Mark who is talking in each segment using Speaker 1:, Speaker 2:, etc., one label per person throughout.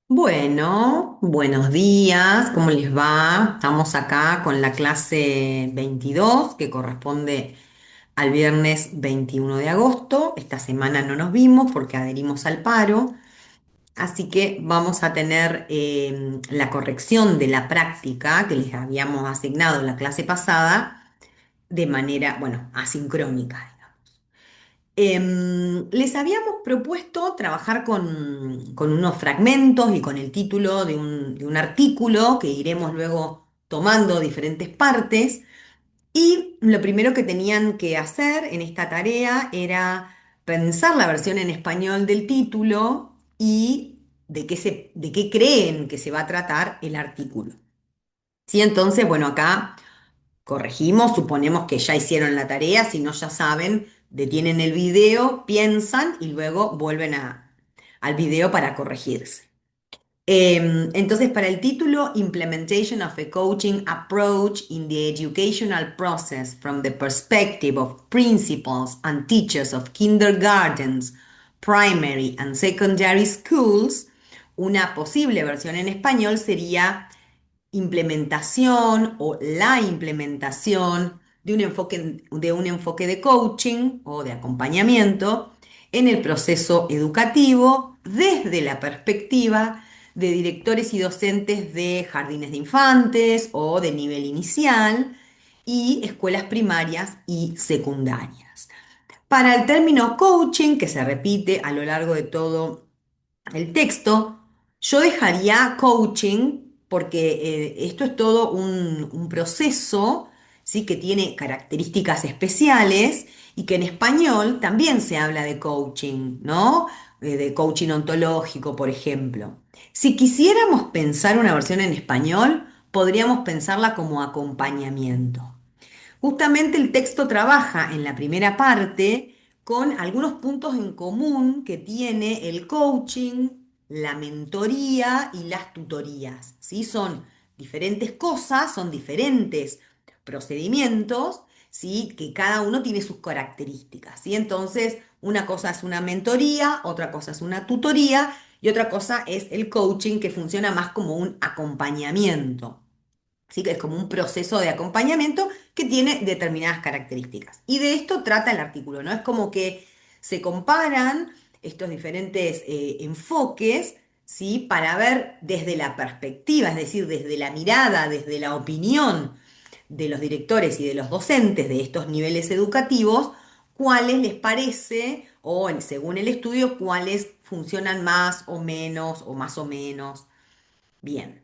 Speaker 1: Bueno, buenos días, ¿cómo les va? Estamos acá con la clase 22 que corresponde al viernes 21 de agosto. Esta semana no nos vimos porque adherimos al paro, así que vamos a tener la corrección de la práctica que les habíamos asignado la clase pasada de manera, bueno, asincrónica. Les habíamos propuesto trabajar con unos fragmentos y con el título de un artículo que iremos luego tomando diferentes partes. Y lo primero que tenían que hacer en esta tarea era pensar la versión en español del título y de qué creen que se va a tratar el artículo. Sí, entonces, bueno, acá corregimos, suponemos que ya hicieron la tarea, si no ya saben, detienen el video, piensan y luego vuelven al video para corregirse. Entonces, para el título, Implementation of a Coaching Approach in the Educational Process from the Perspective of Principals and Teachers of Kindergartens, Primary and Secondary Schools, una posible versión en español sería implementación o la implementación de un enfoque de coaching o de acompañamiento en el proceso educativo desde la perspectiva de directores y docentes de jardines de infantes o de nivel inicial y escuelas primarias y secundarias. Para el término coaching, que se repite a lo largo de todo el texto, yo dejaría coaching porque esto es todo un proceso, ¿sí? Que tiene características especiales y que en español también se habla de coaching, ¿no? De coaching ontológico, por ejemplo. Si quisiéramos pensar una versión en español, podríamos pensarla como acompañamiento. Justamente el texto trabaja en la primera parte con algunos puntos en común que tiene el coaching, la mentoría y las tutorías, ¿sí? Son diferentes cosas, son diferentes procedimientos, ¿sí? Que cada uno tiene sus características, ¿sí? Entonces, una cosa es una mentoría, otra cosa es una tutoría y otra cosa es el coaching que funciona más como un acompañamiento. ¿Sí? Que es como un proceso de acompañamiento que tiene determinadas características. Y de esto trata el artículo, ¿no? Es como que se comparan estos diferentes enfoques, ¿sí? Para ver desde la perspectiva, es decir, desde la mirada, desde la opinión de los directores y de los docentes de estos niveles educativos, cuáles les parece, o según el estudio, cuáles funcionan más o menos, o más o menos bien.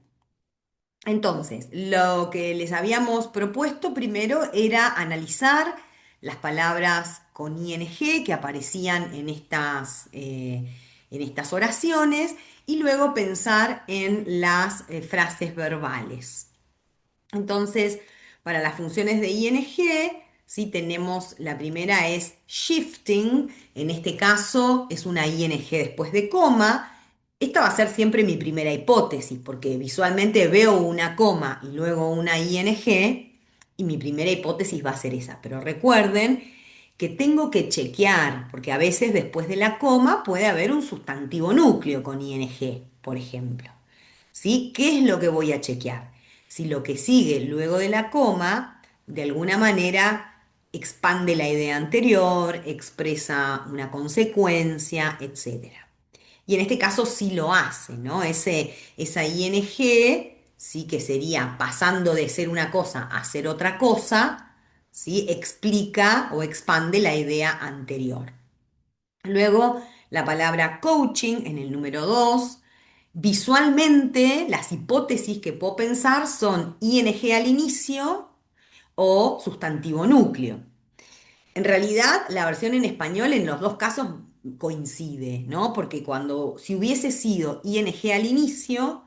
Speaker 1: Entonces, lo que les habíamos propuesto primero era analizar las palabras con ing que aparecían en estas oraciones y luego pensar en las frases verbales. Entonces, para las funciones de ing, sí tenemos la primera es shifting, en este caso es una ing después de coma. Esta va a ser siempre mi primera hipótesis, porque visualmente veo una coma y luego una ing, y mi primera hipótesis va a ser esa. Pero recuerden que tengo que chequear, porque a veces después de la coma puede haber un sustantivo núcleo con ing, por ejemplo. ¿Sí? ¿Qué es lo que voy a chequear? Si lo que sigue luego de la coma, de alguna manera, expande la idea anterior, expresa una consecuencia, etcétera. Y en este caso sí lo hace, ¿no? Esa ing, sí que sería pasando de ser una cosa a ser otra cosa, ¿sí? Explica o expande la idea anterior. Luego, la palabra coaching en el número 2. Visualmente, las hipótesis que puedo pensar son ing al inicio o sustantivo núcleo. En realidad, la versión en español en los dos casos coincide, ¿no? Porque si hubiese sido ing al inicio,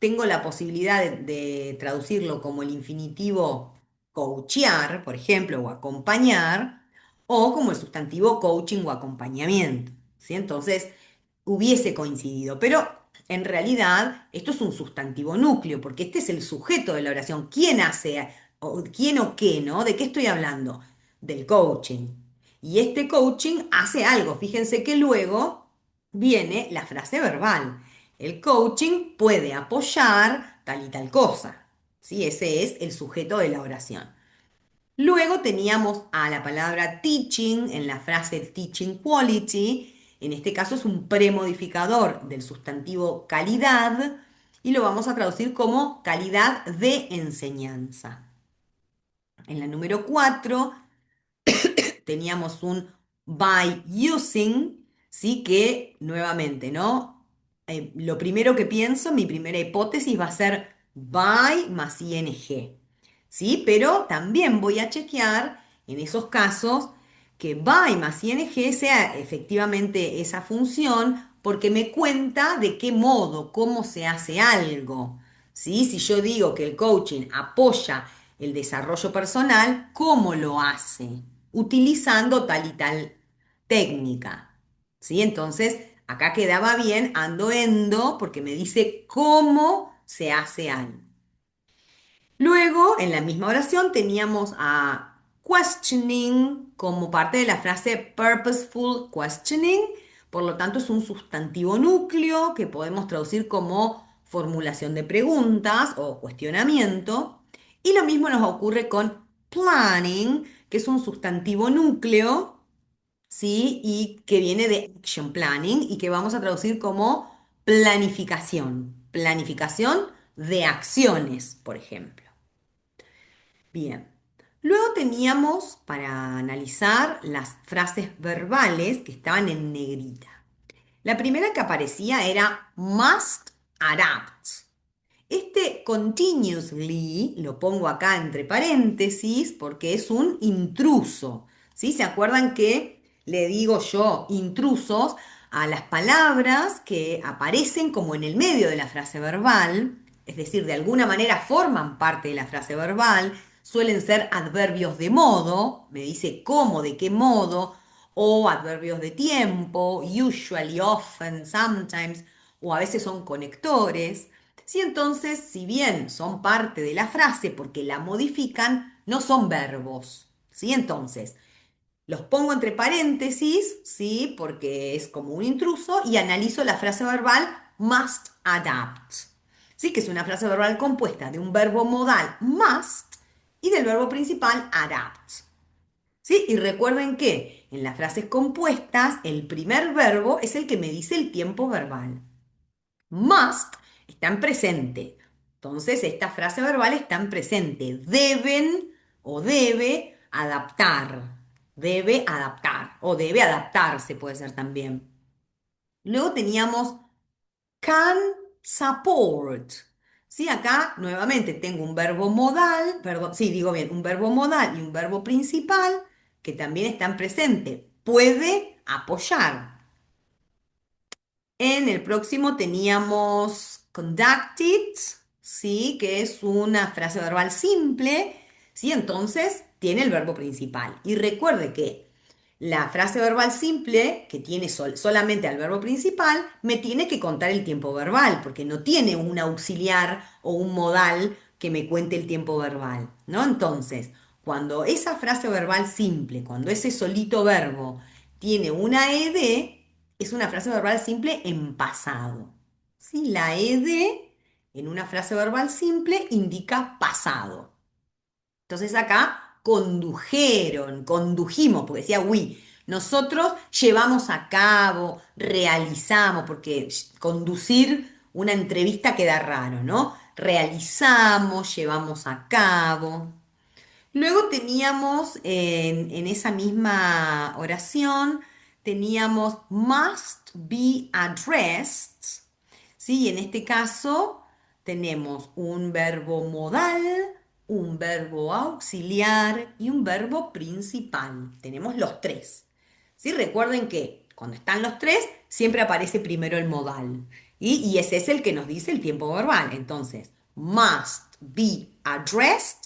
Speaker 1: tengo la posibilidad de traducirlo como el infinitivo coachear, por ejemplo, o acompañar, o como el sustantivo coaching o acompañamiento, ¿sí? Entonces, hubiese coincidido, pero en realidad esto es un sustantivo núcleo, porque este es el sujeto de la oración. ¿Quién hace, o quién o qué, ¿no? ¿De qué estoy hablando? Del coaching. Y este coaching hace algo. Fíjense que luego viene la frase verbal. El coaching puede apoyar tal y tal cosa. ¿Sí? Ese es el sujeto de la oración. Luego teníamos a la palabra teaching en la frase teaching quality. En este caso es un premodificador del sustantivo calidad y lo vamos a traducir como calidad de enseñanza. En la número 4 teníamos un by using, ¿sí? Que nuevamente, ¿no? Lo primero que pienso, mi primera hipótesis va a ser by más ing, ¿sí? Pero también voy a chequear en esos casos que by más ing sea efectivamente esa función porque me cuenta de qué modo, cómo se hace algo, ¿sí? Si yo digo que el coaching apoya el desarrollo personal, ¿cómo lo hace? Utilizando tal y tal técnica, ¿sí? Entonces, acá quedaba bien ando endo porque me dice cómo se hace algo. Luego, en la misma oración, teníamos a questioning como parte de la frase purposeful questioning. Por lo tanto, es un sustantivo núcleo que podemos traducir como formulación de preguntas o cuestionamiento. Y lo mismo nos ocurre con planning, que es un sustantivo núcleo, ¿sí? Y que viene de action planning y que vamos a traducir como planificación. Planificación de acciones, por ejemplo. Bien. Luego teníamos para analizar las frases verbales que estaban en negrita. La primera que aparecía era must adapt. Este continuously lo pongo acá entre paréntesis porque es un intruso. ¿Sí? ¿Se acuerdan que le digo yo intrusos a las palabras que aparecen como en el medio de la frase verbal? Es decir, de alguna manera forman parte de la frase verbal, suelen ser adverbios de modo, me dice cómo, de qué modo, o adverbios de tiempo, usually, often, sometimes, o a veces son conectores. Sí, entonces, si bien son parte de la frase porque la modifican, no son verbos. ¿Sí? Entonces, los pongo entre paréntesis, ¿sí? Porque es como un intruso y analizo la frase verbal must adapt. ¿Sí? Que es una frase verbal compuesta de un verbo modal must y del verbo principal adapt. ¿Sí? Y recuerden que en las frases compuestas el primer verbo es el que me dice el tiempo verbal. Must está en presente. Entonces, esta frase verbal está en presente. Deben o debe adaptar. Debe adaptar. O debe adaptarse, puede ser también. Luego teníamos can support. Sí, acá nuevamente tengo un verbo modal, perdón, sí, digo bien, un verbo modal y un verbo principal que también están presentes. Puede apoyar. En el próximo teníamos conducted, ¿sí? Que es una frase verbal simple, ¿sí? Entonces tiene el verbo principal. Y recuerde que la frase verbal simple, que tiene solamente al verbo principal, me tiene que contar el tiempo verbal, porque no tiene un auxiliar o un modal que me cuente el tiempo verbal, ¿no? Entonces, cuando esa frase verbal simple, cuando ese solito verbo tiene una ed, es una frase verbal simple en pasado. ¿Sí? La ed en una frase verbal simple indica pasado. Entonces acá condujeron, condujimos, porque decía we. Nosotros llevamos a cabo, realizamos, porque conducir una entrevista queda raro, ¿no? Realizamos, llevamos a cabo. Luego teníamos en esa misma oración, teníamos must be addressed, ¿sí? Y en este caso tenemos un verbo modal, un verbo auxiliar y un verbo principal. Tenemos los tres. ¿Sí? Recuerden que cuando están los tres, siempre aparece primero el modal. Y ese es el que nos dice el tiempo verbal. Entonces, must be addressed,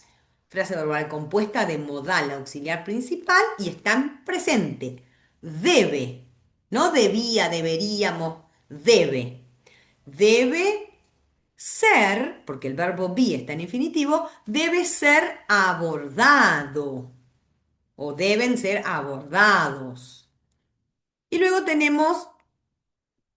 Speaker 1: frase verbal compuesta de modal auxiliar principal y está en presente. Debe, no debía, deberíamos, debe. Debe ser, porque el verbo be está en infinitivo, debe ser abordado o deben ser abordados. Y luego tenemos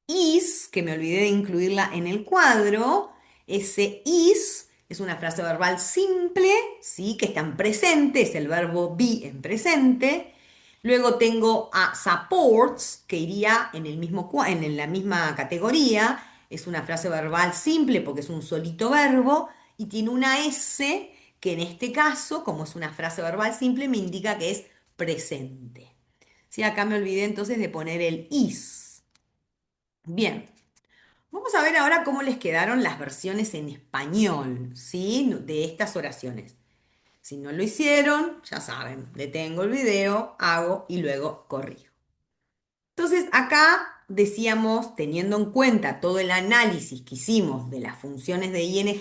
Speaker 1: is, que me olvidé de incluirla en el cuadro, ese is es una frase verbal simple, ¿sí? Que está en presente, es el verbo be en presente. Luego tengo a supports, que iría en el mismo, en la misma categoría. Es una frase verbal simple porque es un solito verbo y tiene una S que en este caso, como es una frase verbal simple, me indica que es presente. Sí, acá me olvidé entonces de poner el is. Bien, vamos a ver ahora cómo les quedaron las versiones en español, ¿sí? De estas oraciones. Si no lo hicieron, ya saben, detengo el video, hago y luego corrijo. Entonces, acá decíamos, teniendo en cuenta todo el análisis que hicimos de las funciones de ing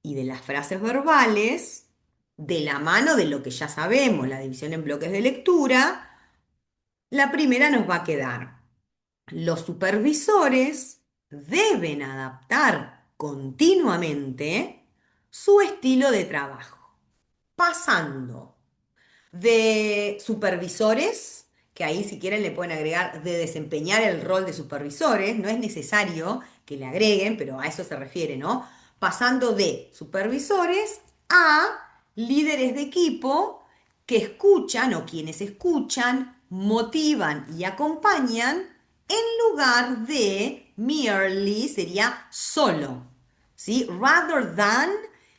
Speaker 1: y de las frases verbales, de la mano de lo que ya sabemos, la división en bloques de lectura, la primera nos va a quedar. Los supervisores deben adaptar continuamente su estilo de trabajo, pasando de supervisores, que ahí si quieren le pueden agregar de desempeñar el rol de supervisores, no es necesario que le agreguen, pero a eso se refiere, ¿no? Pasando de supervisores a líderes de equipo que escuchan o quienes escuchan, motivan y acompañan en lugar de merely sería solo, ¿sí? Rather than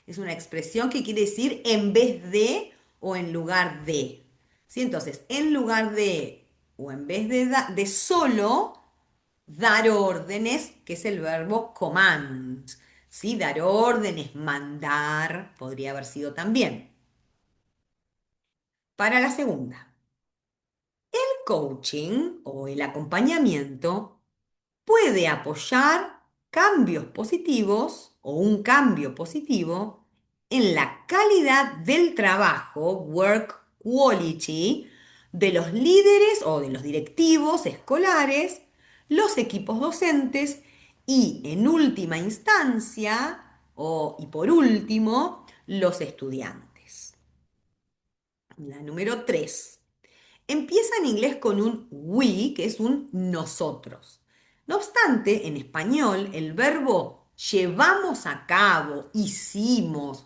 Speaker 1: es una expresión que quiere decir en vez de o en lugar de. ¿Sí? Entonces, en lugar de o en vez de, de solo, dar órdenes, que es el verbo command. ¿Sí? Dar órdenes, mandar, podría haber sido también. Para la segunda, coaching o el acompañamiento puede apoyar cambios positivos o un cambio positivo en la calidad del trabajo, work quality, de los líderes o de los directivos escolares, los equipos docentes y, en última instancia, y por último, los estudiantes. La número 3. Empieza en inglés con un we, que es un nosotros. No obstante, en español, el verbo llevamos a cabo, hicimos,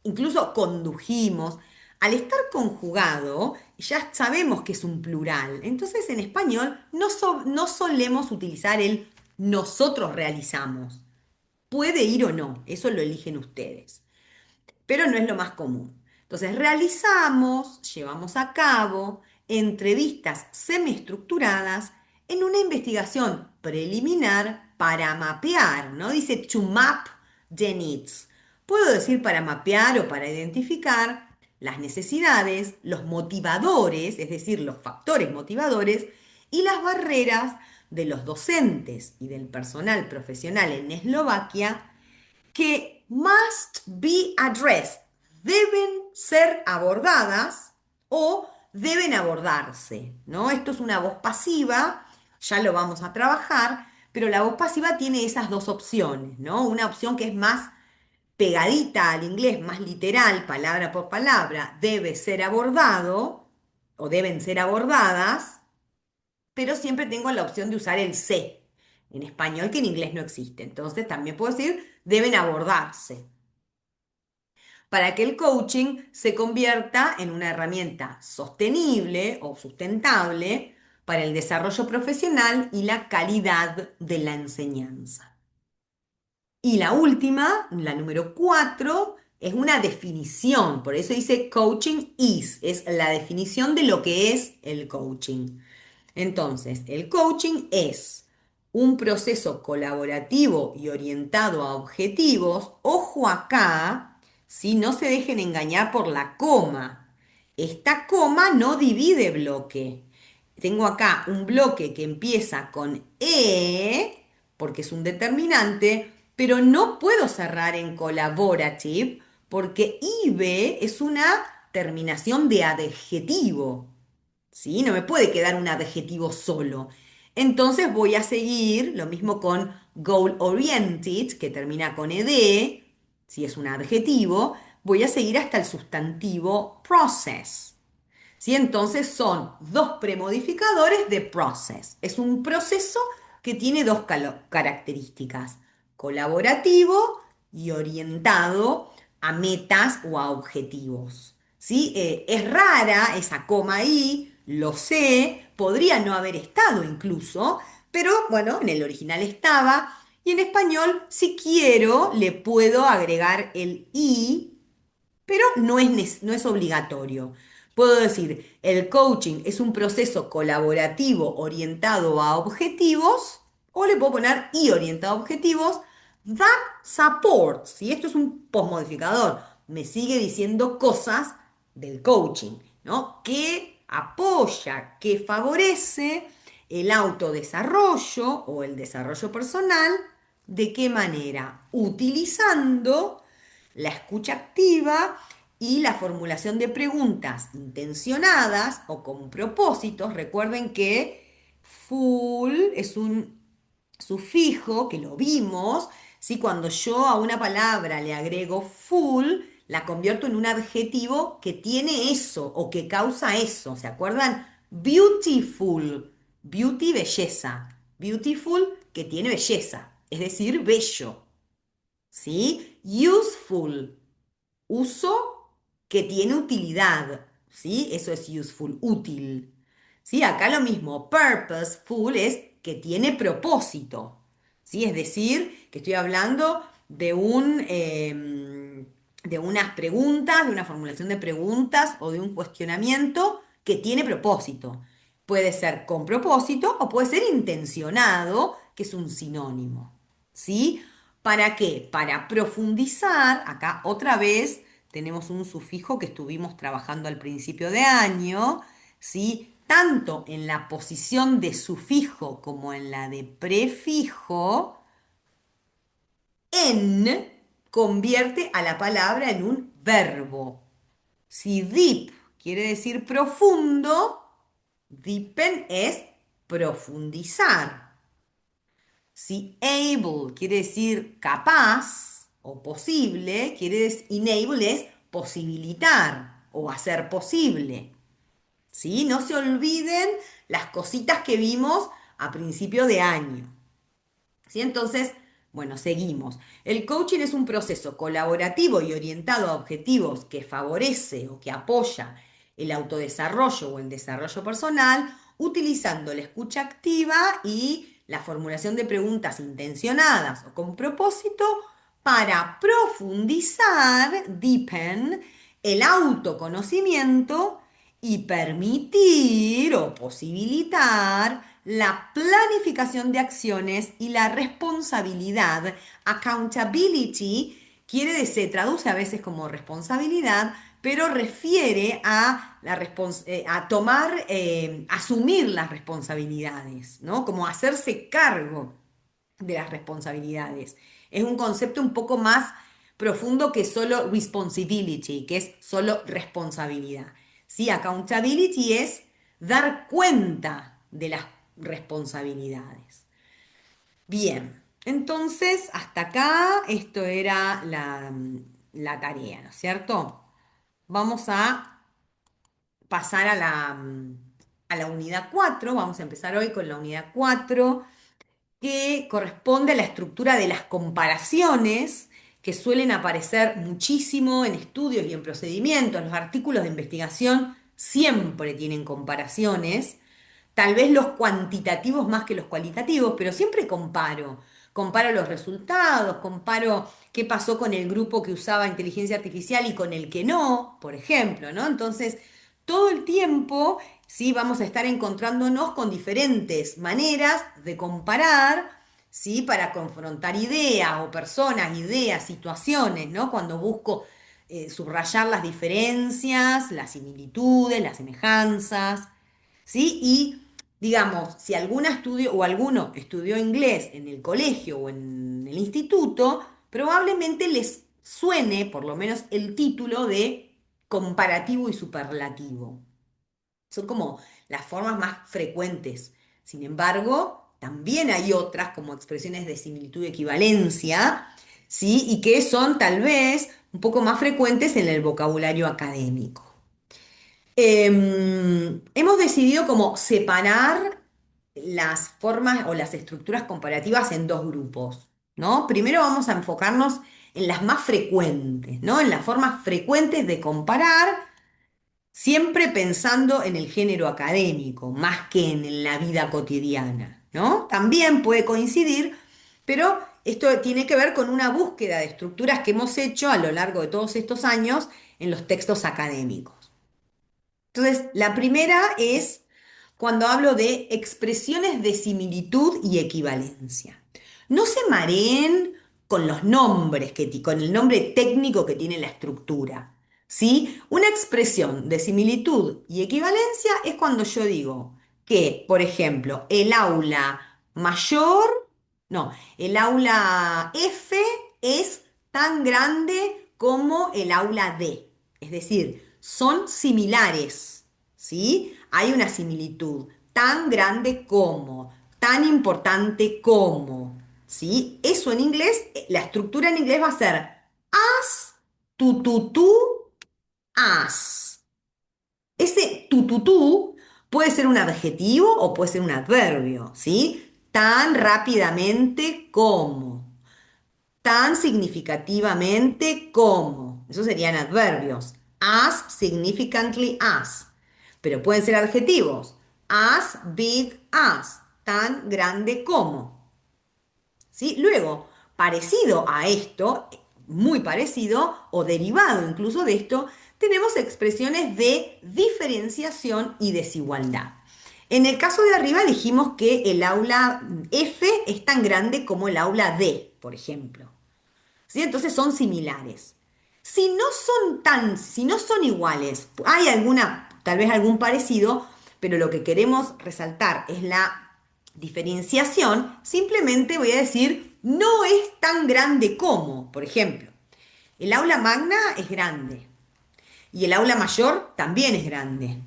Speaker 1: incluso condujimos, al estar conjugado, ya sabemos que es un plural. Entonces, en español no solemos utilizar el nosotros realizamos. Puede ir o no, eso lo eligen ustedes, pero no es lo más común. Entonces, realizamos, llevamos a cabo entrevistas semiestructuradas en una investigación preliminar para mapear, ¿no? Dice to map the needs. Puedo decir para mapear o para identificar las necesidades, los motivadores, es decir, los factores motivadores y las barreras de los docentes y del personal profesional en Eslovaquia que must be addressed, deben ser abordadas o deben abordarse, ¿no? Esto es una voz pasiva, ya lo vamos a trabajar, pero la voz pasiva tiene esas dos opciones, ¿no? Una opción que es más pegadita al inglés, más literal, palabra por palabra, debe ser abordado o deben ser abordadas, pero siempre tengo la opción de usar el se en español, que en inglés no existe. Entonces también puedo decir deben abordarse para que el coaching se convierta en una herramienta sostenible o sustentable para el desarrollo profesional y la calidad de la enseñanza. Y la última, la número 4, es una definición, por eso dice coaching es la definición de lo que es el coaching. Entonces, el coaching es un proceso colaborativo y orientado a objetivos. Ojo acá, si no se dejen engañar por la coma. Esta coma no divide bloque. Tengo acá un bloque que empieza con E, porque es un determinante, pero no puedo cerrar en collaborative, porque IBE es una terminación de adjetivo. ¿Sí? No me puede quedar un adjetivo solo. Entonces voy a seguir lo mismo con goal oriented, que termina con ed, si es un adjetivo, voy a seguir hasta el sustantivo process. ¿Sí? Entonces son dos premodificadores de process. Es un proceso que tiene dos características, colaborativo y orientado a metas o a objetivos. ¿Sí? Es rara esa coma ahí, lo sé, podría no haber estado incluso, pero bueno, en el original estaba. Y en español, si quiero, le puedo agregar el i, pero no es obligatorio. Puedo decir, el coaching es un proceso colaborativo orientado a objetivos, o le puedo poner y orientado a objetivos, that supports, y esto es un postmodificador, me sigue diciendo cosas del coaching, ¿no? Que apoya, que favorece el autodesarrollo o el desarrollo personal. ¿De qué manera? Utilizando la escucha activa y la formulación de preguntas intencionadas o con propósitos. Recuerden que full es un sufijo que lo vimos, ¿sí? Cuando yo a una palabra le agrego full, la convierto en un adjetivo que tiene eso o que causa eso. ¿Se acuerdan? Beautiful, beauty, belleza. Beautiful, que tiene belleza, es decir, bello. ¿Sí? Useful, uso que tiene utilidad, ¿sí? Eso es useful, útil. ¿Sí? Acá lo mismo, purposeful es que tiene propósito, ¿sí? Es decir, que estoy hablando de unas preguntas, de una formulación de preguntas o de un cuestionamiento que tiene propósito. Puede ser con propósito o puede ser intencionado, que es un sinónimo, ¿sí? ¿Para qué? Para profundizar, acá otra vez tenemos un sufijo que estuvimos trabajando al principio de año, ¿sí? Tanto en la posición de sufijo como en la de prefijo, en convierte a la palabra en un verbo. Si deep quiere decir profundo, deepen es profundizar. Si able quiere decir capaz o posible, enable es posibilitar o hacer posible. ¿Sí? No se olviden las cositas que vimos a principio de año. ¿Sí? Entonces, bueno, seguimos. El coaching es un proceso colaborativo y orientado a objetivos que favorece o que apoya el autodesarrollo o el desarrollo personal, utilizando la escucha activa y la formulación de preguntas intencionadas o con propósito para profundizar, deepen, el autoconocimiento y permitir o posibilitar la planificación de acciones y la responsabilidad. Accountability se traduce a veces como responsabilidad, pero refiere a, a tomar, asumir las responsabilidades, ¿no? Como hacerse cargo de las responsabilidades. Es un concepto un poco más profundo que solo responsibility, que es solo responsabilidad. ¿Sí? Accountability es dar cuenta de las responsabilidades. Bien, entonces hasta acá esto era la tarea, ¿no es cierto? Vamos a pasar a la unidad 4. Vamos a empezar hoy con la unidad 4, que corresponde a la estructura de las comparaciones que suelen aparecer muchísimo en estudios y en procedimientos. Los artículos de investigación siempre tienen comparaciones, tal vez los cuantitativos más que los cualitativos, pero siempre comparo. Comparo los resultados, comparo qué pasó con el grupo que usaba inteligencia artificial y con el que no, por ejemplo, ¿no? Entonces, todo el tiempo, sí, vamos a estar encontrándonos con diferentes maneras de comparar, sí, para confrontar ideas o personas, ideas, situaciones, ¿no? Cuando busco subrayar las diferencias, las similitudes, las semejanzas. ¿Sí? Y digamos, si alguna estudio o alguno estudió inglés en el colegio o en el instituto, probablemente les suene por lo menos el título de comparativo y superlativo. Son como las formas más frecuentes. Sin embargo, también hay otras como expresiones de similitud y equivalencia, ¿sí? Y que son tal vez un poco más frecuentes en el vocabulario académico. Hemos decidido como separar las formas o las estructuras comparativas en dos grupos, ¿no? Primero vamos a enfocarnos en las más frecuentes, ¿no? En las formas frecuentes de comparar, siempre pensando en el género académico, más que en la vida cotidiana, ¿no? También puede coincidir, pero esto tiene que ver con una búsqueda de estructuras que hemos hecho a lo largo de todos estos años en los textos académicos. Entonces, la primera es cuando hablo de expresiones de similitud y equivalencia. No se mareen con los nombres, con el nombre técnico que tiene la estructura. ¿Sí? Una expresión de similitud y equivalencia es cuando yo digo que, por ejemplo, el aula mayor, no, el aula F es tan grande como el aula D. Es decir, son similares, ¿sí? Hay una similitud tan grande como, tan importante como, ¿sí? Eso en inglés, la estructura en inglés va a ser as, tú, as. Ese tú puede ser un adjetivo o puede ser un adverbio, ¿sí? Tan rápidamente como, tan significativamente como. Esos serían adverbios. As significantly as. Pero pueden ser adjetivos. As big as. Tan grande como. ¿Sí? Luego, parecido a esto, muy parecido o derivado incluso de esto, tenemos expresiones de diferenciación y desigualdad. En el caso de arriba dijimos que el aula F es tan grande como el aula D, por ejemplo. ¿Sí? Entonces son similares. Si no son iguales, hay alguna, tal vez algún parecido, pero lo que queremos resaltar es la diferenciación, simplemente voy a decir, no es tan grande como, por ejemplo, el aula magna es grande y el aula mayor también es grande.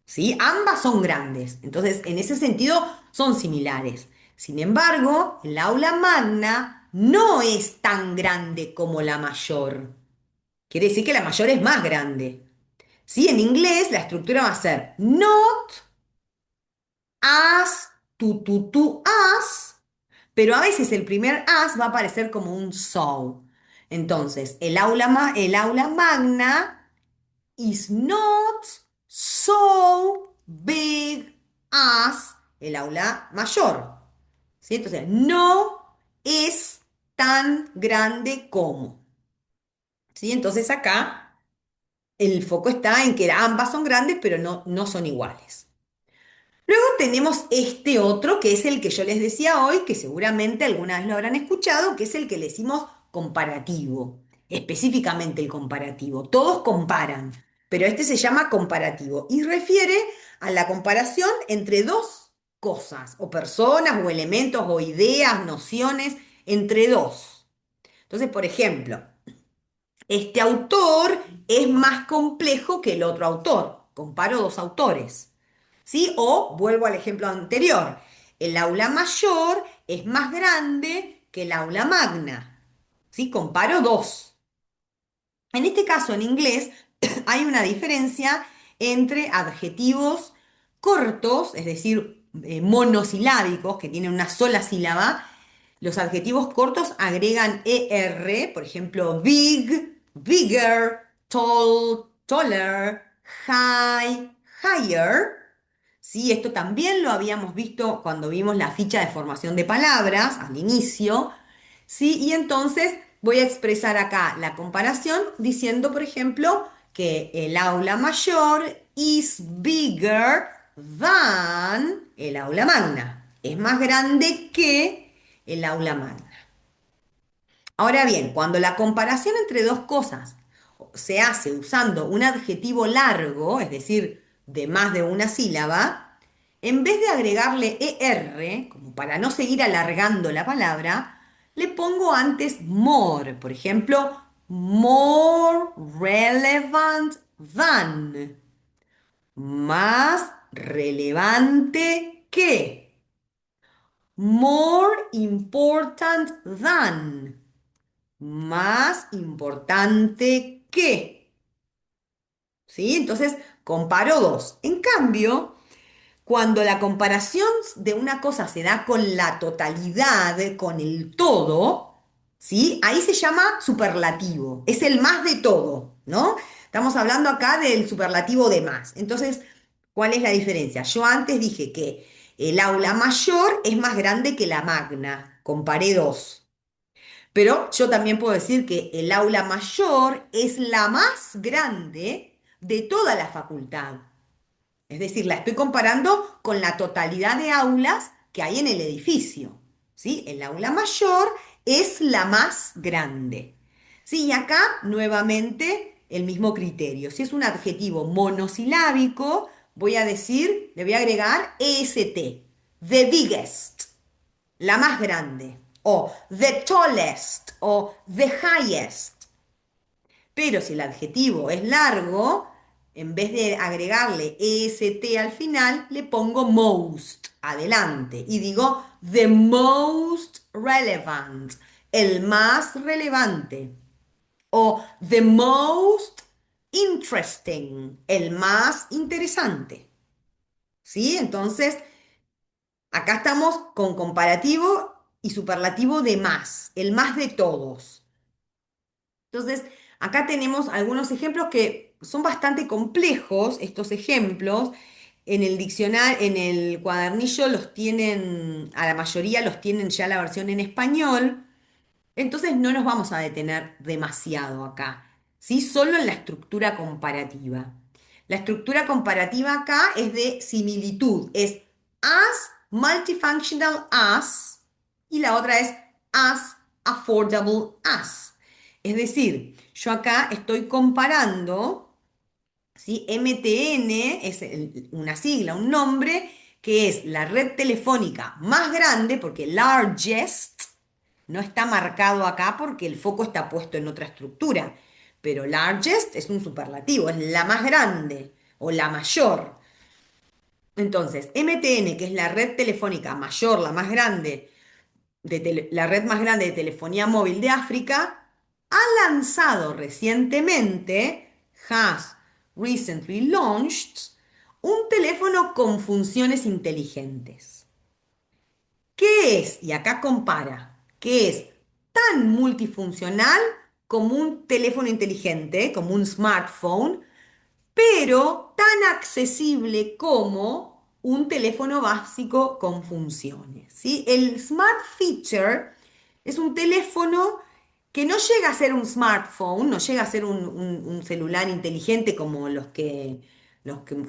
Speaker 1: ¿Sí? Ambas son grandes, entonces en ese sentido son similares. Sin embargo, el aula magna no es tan grande como la mayor. Quiere decir que la mayor es más grande. ¿Sí? En inglés la estructura va a ser not as, as, pero a veces el primer as va a aparecer como un so. Entonces, el aula magna is not so big as el aula mayor. ¿Sí? Entonces, no es tan grande como. ¿Sí? Entonces acá el foco está en que ambas son grandes, pero no son iguales. Luego tenemos este otro, que es el que yo les decía hoy, que seguramente alguna vez lo habrán escuchado, que es el que le decimos comparativo, específicamente el comparativo. Todos comparan, pero este se llama comparativo y refiere a la comparación entre dos cosas, o personas, o elementos, o ideas, nociones, entre dos. Entonces, por ejemplo, este autor es más complejo que el otro autor. Comparo dos autores. ¿Sí? O vuelvo al ejemplo anterior. El aula mayor es más grande que el aula magna. ¿Sí? Comparo dos. En este caso, en inglés, hay una diferencia entre adjetivos cortos, es decir, monosilábicos, que tienen una sola sílaba. Los adjetivos cortos agregan ER, por ejemplo, big, bigger, tall, taller, high, higher. Sí, esto también lo habíamos visto cuando vimos la ficha de formación de palabras al inicio. ¿Sí? Y entonces voy a expresar acá la comparación diciendo, por ejemplo, que el aula mayor is bigger than el aula magna. Es más grande que el aula magna. Ahora bien, cuando la comparación entre dos cosas se hace usando un adjetivo largo, es decir, de más de una sílaba, en vez de agregarle ER, como para no seguir alargando la palabra, le pongo antes more. Por ejemplo, more relevant than. Más relevante que. More important than. Más importante que. ¿Sí? Entonces, comparo dos. En cambio, Cuando la comparación de una cosa se da con la totalidad, con el todo, ¿sí? Ahí se llama superlativo, es el más de todo, ¿no? Estamos hablando acá del superlativo de más. Entonces, ¿cuál es la diferencia? Yo antes dije que el aula mayor es más grande que la magna, comparé dos. Pero yo también puedo decir que el aula mayor es la más grande de toda la facultad. Es decir, la estoy comparando con la totalidad de aulas que hay en el edificio. ¿Sí? El aula mayor es la más grande. Sí, y acá nuevamente el mismo criterio. Si es un adjetivo monosilábico, voy a decir, le voy a agregar EST, the biggest, la más grande, o the tallest, o the highest. Pero si el adjetivo es largo, en vez de agregarle est al final, le pongo most adelante y digo the most relevant, el más relevante, o the most interesting, el más interesante. ¿Sí? Entonces, acá estamos con comparativo y superlativo de más, el más de todos. Entonces, acá tenemos algunos ejemplos que son bastante complejos, estos ejemplos. En el diccionario, en el cuadernillo los tienen, a la mayoría los tienen ya la versión en español. Entonces no nos vamos a detener demasiado acá, ¿sí? Solo en la estructura comparativa. La estructura comparativa acá es de similitud, es as multifunctional as y la otra es as affordable as. Es decir, yo acá estoy comparando, ¿sí? MTN es una sigla, un nombre que es la red telefónica más grande, porque largest no está marcado acá porque el foco está puesto en otra estructura. Pero largest es un superlativo, es la más grande o la mayor. Entonces, MTN, que es la red telefónica mayor, la más grande, la red más grande de telefonía móvil de África, ha lanzado recientemente, has recently launched, un teléfono con funciones inteligentes. ¿Qué es? Y acá compara, ¿qué es tan multifuncional como un teléfono inteligente, como un smartphone, pero tan accesible como un teléfono básico con funciones? ¿Sí? El Smart Feature es un teléfono que no llega a ser un smartphone, no llega a ser un celular inteligente como los que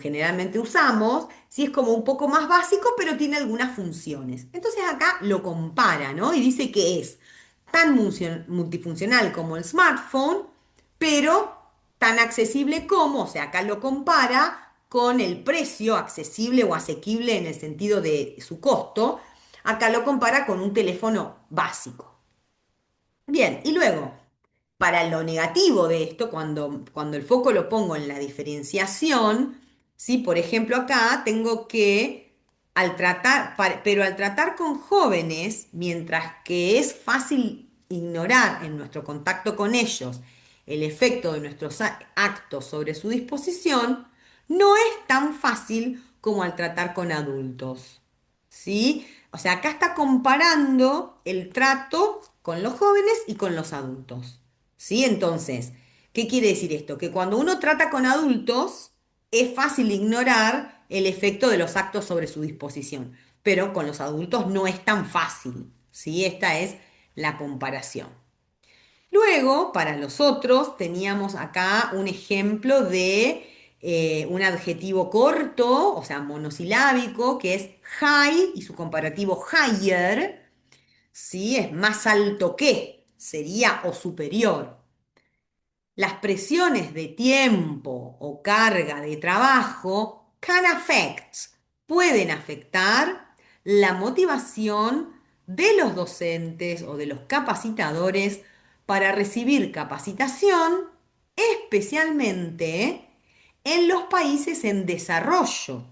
Speaker 1: generalmente usamos, sí es como un poco más básico, pero tiene algunas funciones. Entonces acá lo compara, ¿no? Y dice que es tan multifuncional como el smartphone, pero tan accesible como, o sea, acá lo compara con el precio accesible o asequible en el sentido de su costo, acá lo compara con un teléfono básico. Bien, y luego, para lo negativo de esto, cuando el foco lo pongo en la diferenciación, ¿sí? Por ejemplo, acá tengo que, pero al tratar con jóvenes, mientras que es fácil ignorar en nuestro contacto con ellos el efecto de nuestros actos sobre su disposición, no es tan fácil como al tratar con adultos. ¿Sí? O sea, acá está comparando el trato con los jóvenes y con los adultos. ¿Sí? Entonces, ¿qué quiere decir esto? Que cuando uno trata con adultos, es fácil ignorar el efecto de los actos sobre su disposición, pero con los adultos no es tan fácil. ¿Sí? Esta es la comparación. Luego, para los otros, teníamos acá un ejemplo de un adjetivo corto, o sea, monosilábico, que es high y su comparativo higher, ¿sí? Es más alto que, sería o superior. Las presiones de tiempo o carga de trabajo pueden afectar la motivación de los docentes o de los capacitadores para recibir capacitación, especialmente en los países en desarrollo,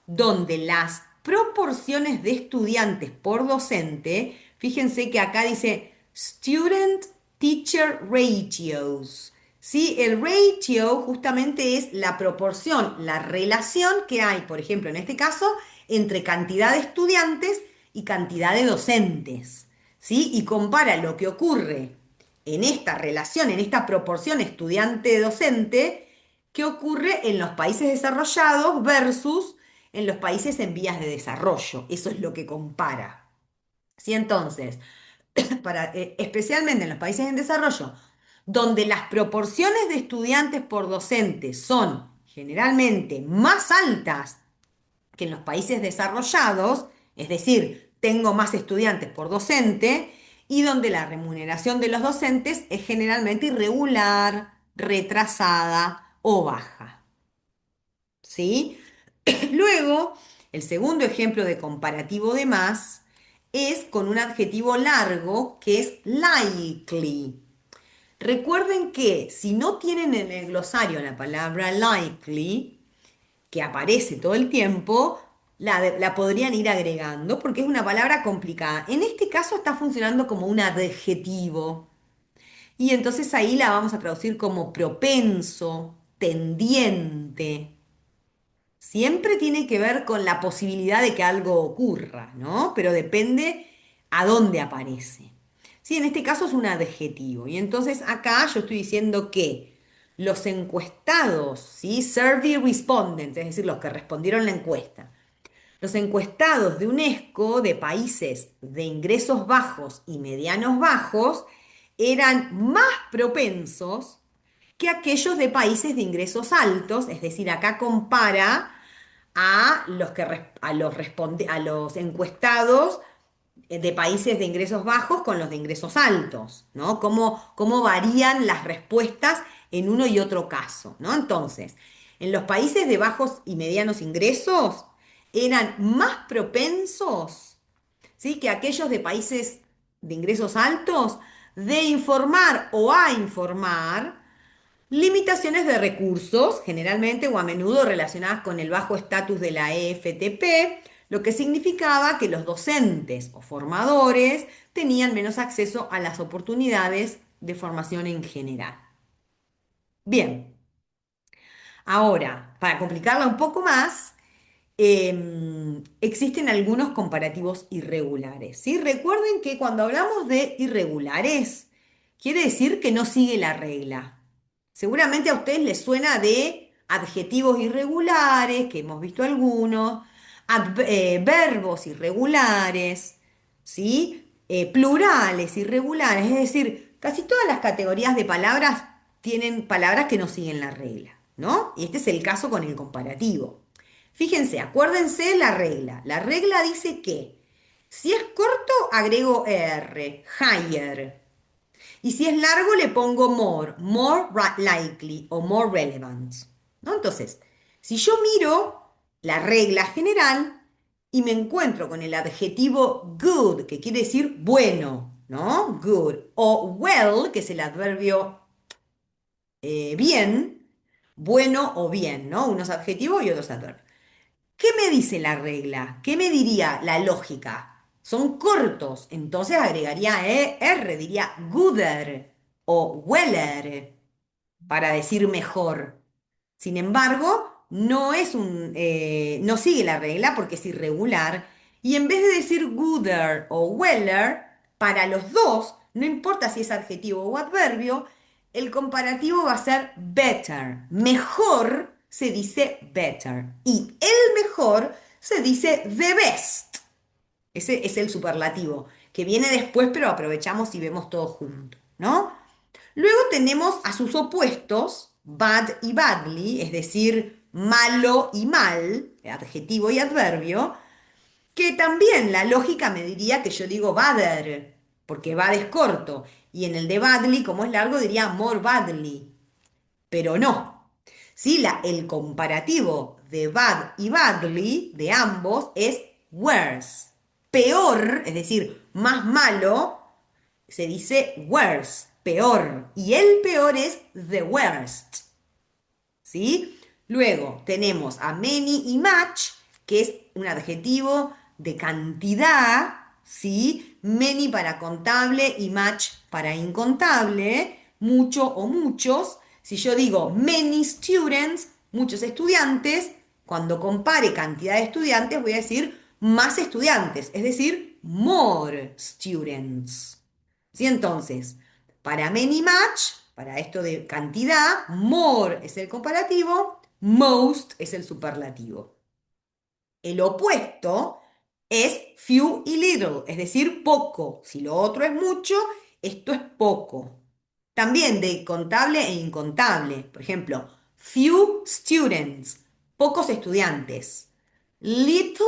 Speaker 1: donde las proporciones de estudiantes por docente, fíjense que acá dice student teacher ratios, ¿sí? El ratio justamente es la proporción, la relación que hay, por ejemplo, en este caso, entre cantidad de estudiantes y cantidad de docentes, ¿sí? Y compara lo que ocurre en esta relación, en esta proporción estudiante-docente, que ocurre en los países desarrollados versus en los países en vías de desarrollo. Eso es lo que compara. ¿Sí? Entonces, especialmente en los países en desarrollo, donde las proporciones de estudiantes por docentes son generalmente más altas que en los países desarrollados, es decir, tengo más estudiantes por docente, y donde la remuneración de los docentes es generalmente irregular, retrasada o baja. ¿Sí? Luego, el segundo ejemplo de comparativo de más es con un adjetivo largo que es likely. Recuerden que si no tienen en el glosario la palabra likely, que aparece todo el tiempo, la podrían ir agregando porque es una palabra complicada. En este caso está funcionando como un adjetivo y entonces ahí la vamos a traducir como propenso, tendiente. Siempre tiene que ver con la posibilidad de que algo ocurra, ¿no? Pero depende a dónde aparece. Sí, en este caso es un adjetivo. Y entonces acá yo estoy diciendo que los encuestados, ¿sí? Survey respondents, es decir, los que respondieron la encuesta. Los encuestados de UNESCO de países de ingresos bajos y medianos bajos eran más propensos que aquellos de países de ingresos altos, es decir, acá compara a los, a los encuestados de países de ingresos bajos con los de ingresos altos, ¿no? Cómo varían las respuestas en uno y otro caso, ¿no? Entonces, en los países de bajos y medianos ingresos eran más propensos, ¿sí? Que aquellos de países de ingresos altos de informar o a informar limitaciones de recursos, generalmente o a menudo relacionadas con el bajo estatus de la EFTP, lo que significaba que los docentes o formadores tenían menos acceso a las oportunidades de formación en general. Bien, ahora, para complicarla un poco más, existen algunos comparativos irregulares, ¿sí? Recuerden que cuando hablamos de irregulares, quiere decir que no sigue la regla. Seguramente a ustedes les suena de adjetivos irregulares, que hemos visto algunos, verbos irregulares, ¿sí? Plurales irregulares, es decir, casi todas las categorías de palabras tienen palabras que no siguen la regla, ¿no? Y este es el caso con el comparativo. Fíjense, acuérdense la regla. La regla dice que si es corto, agrego R, higher. Y si es largo, le pongo more, likely o more relevant. ¿No? Entonces, si yo miro la regla general y me encuentro con el adjetivo good, que quiere decir bueno, ¿no? Good. O well, que es el adverbio bien, bueno o bien, ¿no? Unos adjetivos y otros adverbios. ¿Qué me dice la regla? ¿Qué me diría la lógica? Son cortos, entonces agregaría R, diría gooder o weller para decir mejor. Sin embargo, no sigue la regla porque es irregular y en vez de decir gooder o weller, para los dos, no importa si es adjetivo o adverbio, el comparativo va a ser better. Mejor se dice better y el mejor se dice the best. Ese es el superlativo que viene después, pero aprovechamos y vemos todo junto, ¿no? Luego tenemos a sus opuestos, bad y badly, es decir, malo y mal, adjetivo y adverbio, que también la lógica me diría que yo digo badder, porque bad es corto, y en el de badly, como es largo, diría more badly, pero no. ¿Sí? El comparativo de bad y badly, de ambos, es worse. Peor, es decir, más malo, se dice worse, peor. Y el peor es the worst. ¿Sí? Luego tenemos a many y much, que es un adjetivo de cantidad, ¿sí? Many para contable y much para incontable, mucho o muchos, Si yo digo many students, muchos estudiantes, cuando compare cantidad de estudiantes voy a decir más estudiantes, es decir, more students. ¿Sí? Entonces, para many match, para esto de cantidad, more es el comparativo, most es el superlativo. El opuesto es few y little, es decir, poco. Si lo otro es mucho, esto es poco. También de contable e incontable. Por ejemplo, few students, pocos estudiantes. Little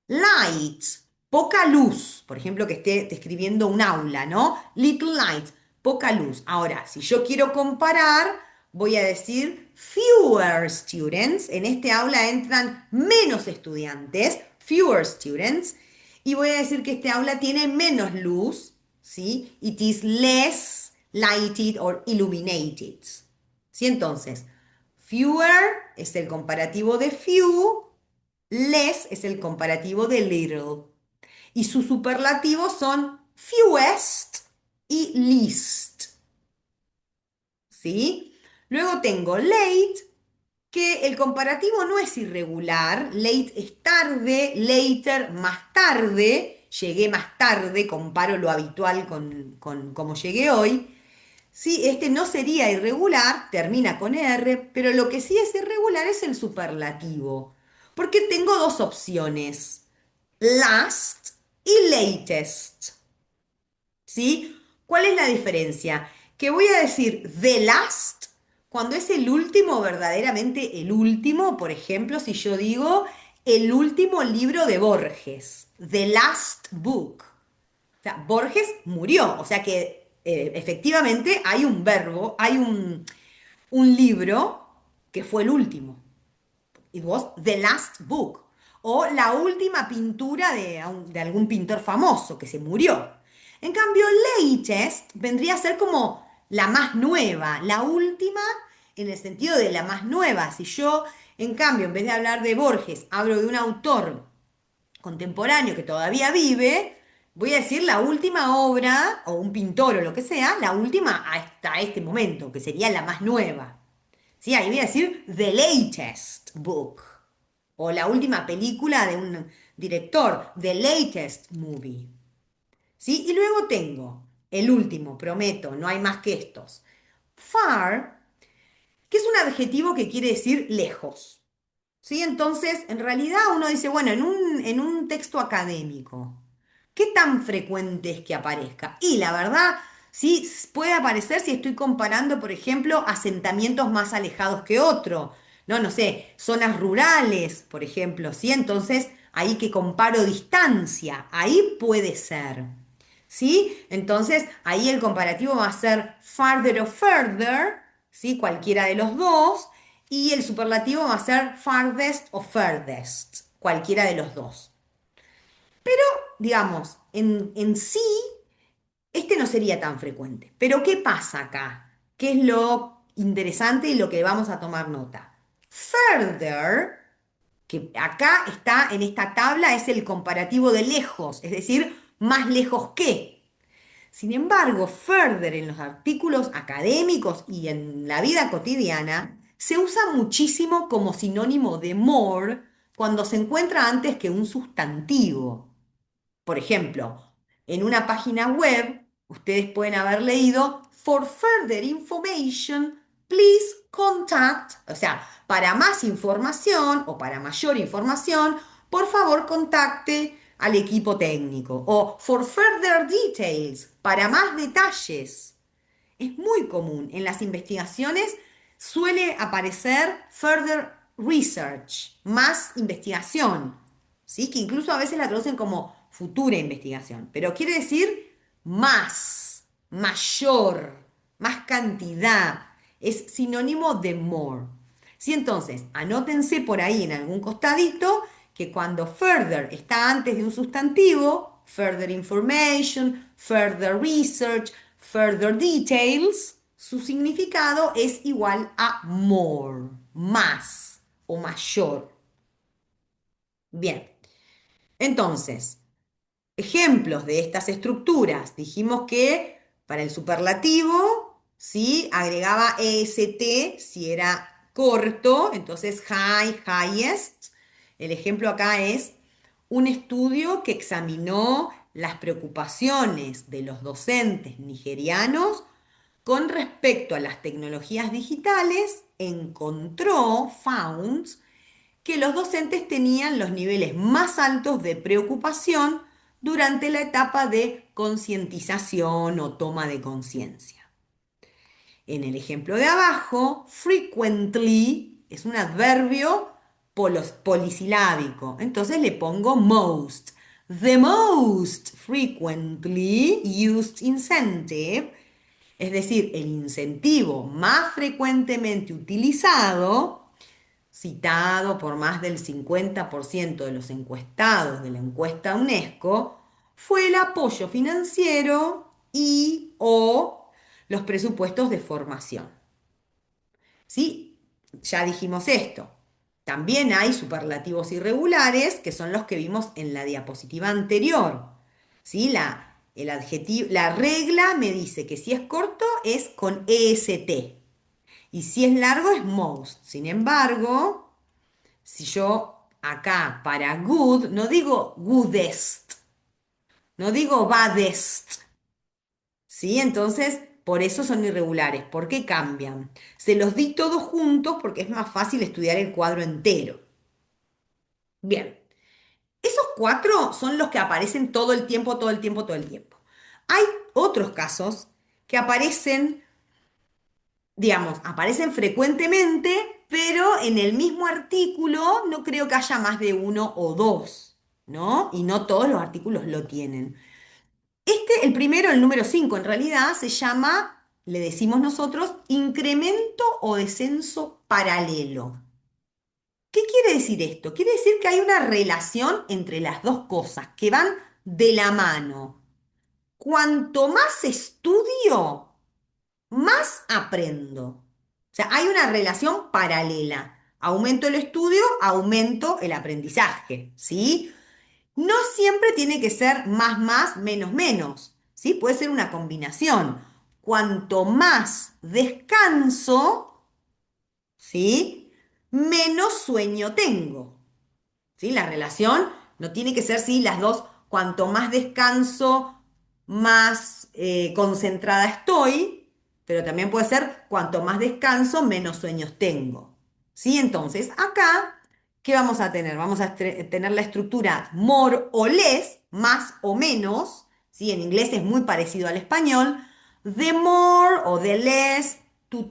Speaker 1: lights, poca luz. Por ejemplo, que esté describiendo un aula, ¿no? Little lights, poca luz. Ahora, si yo quiero comparar, voy a decir fewer students. En este aula entran menos estudiantes, fewer students. Y voy a decir que este aula tiene menos luz, ¿sí? It is less lighted or illuminated. ¿Sí? Entonces, fewer es el comparativo de few, less es el comparativo de little. Y sus superlativos son fewest y least. ¿Sí? Luego tengo late, que el comparativo no es irregular. Late es tarde, later más tarde. Llegué más tarde, comparo lo habitual con cómo llegué hoy. Sí, este no sería irregular, termina con R, pero lo que sí es irregular es el superlativo, porque tengo dos opciones, last y latest. ¿Sí? ¿Cuál es la diferencia? Que voy a decir the last cuando es el último, verdaderamente el último, por ejemplo, si yo digo el último libro de Borges, the last book. O sea, Borges murió, o sea que efectivamente hay un verbo, hay un libro que fue el último. It was the last book. O la última pintura de algún pintor famoso que se murió. En cambio, latest vendría a ser como la más nueva, la última en el sentido de la más nueva. Si yo, en cambio, en vez de hablar de Borges, hablo de un autor contemporáneo que todavía vive, voy a decir la última obra, o un pintor o lo que sea, la última hasta este momento, que sería la más nueva. ¿Sí? Ahí voy a decir the latest book. O la última película de un director, the latest movie. ¿Sí? Y luego tengo el último, prometo, no hay más que estos. Far, que es un adjetivo que quiere decir lejos. ¿Sí? Entonces, en realidad uno dice, bueno, en un texto académico, ¿qué tan frecuente es que aparezca? Y la verdad, sí puede aparecer si estoy comparando, por ejemplo, asentamientos más alejados que otro. No, no sé, zonas rurales, por ejemplo, ¿sí? Entonces, ahí que comparo distancia, ahí puede ser. ¿Sí? Entonces, ahí el comparativo va a ser farther o further, ¿sí? Cualquiera de los dos. Y el superlativo va a ser farthest o furthest, cualquiera de los dos. Digamos, en sí, este no sería tan frecuente. Pero ¿qué pasa acá? ¿Qué es lo interesante y lo que vamos a tomar nota? Further, que acá está en esta tabla, es el comparativo de lejos, es decir, más lejos que. Sin embargo, further en los artículos académicos y en la vida cotidiana se usa muchísimo como sinónimo de more cuando se encuentra antes que un sustantivo. Por ejemplo, en una página web, ustedes pueden haber leído, for further information, please contact, o sea, para más información o para mayor información, por favor contacte al equipo técnico. O for further details, para más detalles. Es muy común. En las investigaciones suele aparecer further research, más investigación, ¿sí? Que incluso a veces la traducen como futura investigación, pero quiere decir más, mayor, más cantidad. Es sinónimo de more. ¿Sí? Entonces, anótense por ahí en algún costadito que cuando further está antes de un sustantivo, further information, further research, further details, su significado es igual a more, más o mayor. Bien, entonces, ejemplos de estas estructuras. Dijimos que para el superlativo ¿sí? Agregaba EST si era corto, entonces high, highest. El ejemplo acá es un estudio que examinó las preocupaciones de los docentes nigerianos con respecto a las tecnologías digitales, encontró, found, que los docentes tenían los niveles más altos de preocupación durante la etapa de concientización o toma de conciencia. En el ejemplo de abajo, frequently es un adverbio polisilábico. Entonces le pongo most. The most frequently used incentive, es decir, el incentivo más frecuentemente utilizado, citado por más del 50% de los encuestados de la encuesta UNESCO, fue el apoyo financiero y o los presupuestos de formación. ¿Sí? Ya dijimos esto. También hay superlativos irregulares, que son los que vimos en la diapositiva anterior. ¿Sí? El adjetivo, la regla me dice que si es corto es con EST y si es largo es most. Sin embargo, si yo acá para good no digo goodest, no digo baddest, ¿sí? Entonces, por eso son irregulares. ¿Por qué cambian? Se los di todos juntos porque es más fácil estudiar el cuadro entero. Bien, esos cuatro son los que aparecen todo el tiempo, todo el tiempo, todo el tiempo. Hay otros casos que aparecen, digamos, aparecen frecuentemente, pero en el mismo artículo no creo que haya más de uno o dos, ¿no? Y no todos los artículos lo tienen. El primero, el número 5 en realidad, se llama, le decimos nosotros, incremento o descenso paralelo. ¿Qué quiere decir esto? Quiere decir que hay una relación entre las dos cosas que van de la mano. Cuanto más estudio, más aprendo. O sea, hay una relación paralela. Aumento el estudio, aumento el aprendizaje, ¿sí? No siempre tiene que ser más, menos, menos, ¿sí? Puede ser una combinación. Cuanto más descanso, ¿sí? Menos sueño tengo. ¿Sí? La relación no tiene que ser, sí, las dos, cuanto más descanso, más concentrada estoy, pero también puede ser cuanto más descanso, menos sueños tengo. ¿Sí? Entonces, acá, ¿qué vamos a tener? Vamos a tener la estructura more o less, más o menos, ¿sí? En inglés es muy parecido al español. The more o the less, tu,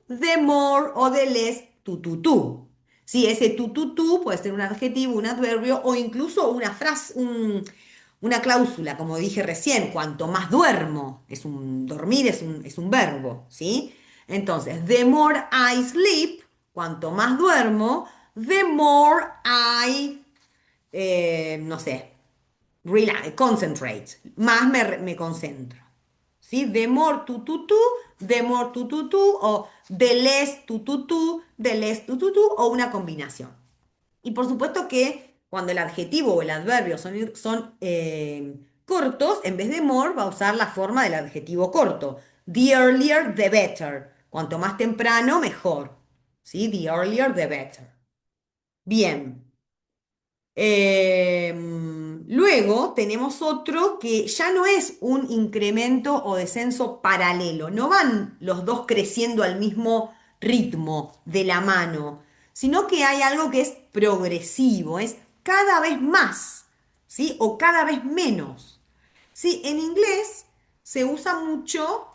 Speaker 1: the more o the less, tu. Sí, ese tú puede ser un adjetivo, un adverbio o incluso una frase, una cláusula, como dije recién, cuanto más duermo, dormir es un verbo, ¿sí? Entonces, the more I sleep, cuanto más duermo, the more I, no sé, concentrate, más me concentro. ¿Sí? The more tú, the more tú, o the less tú, the less tú, o una combinación. Y por supuesto que cuando el adjetivo o el adverbio son cortos, en vez de more va a usar la forma del adjetivo corto. The earlier, the better. Cuanto más temprano, mejor. ¿Sí? The earlier, the better. Bien. Luego tenemos otro que ya no es un incremento o descenso paralelo, no van los dos creciendo al mismo ritmo de la mano, sino que hay algo que es progresivo, es cada vez más, ¿sí? O cada vez menos. ¿Sí? En inglés se usa mucho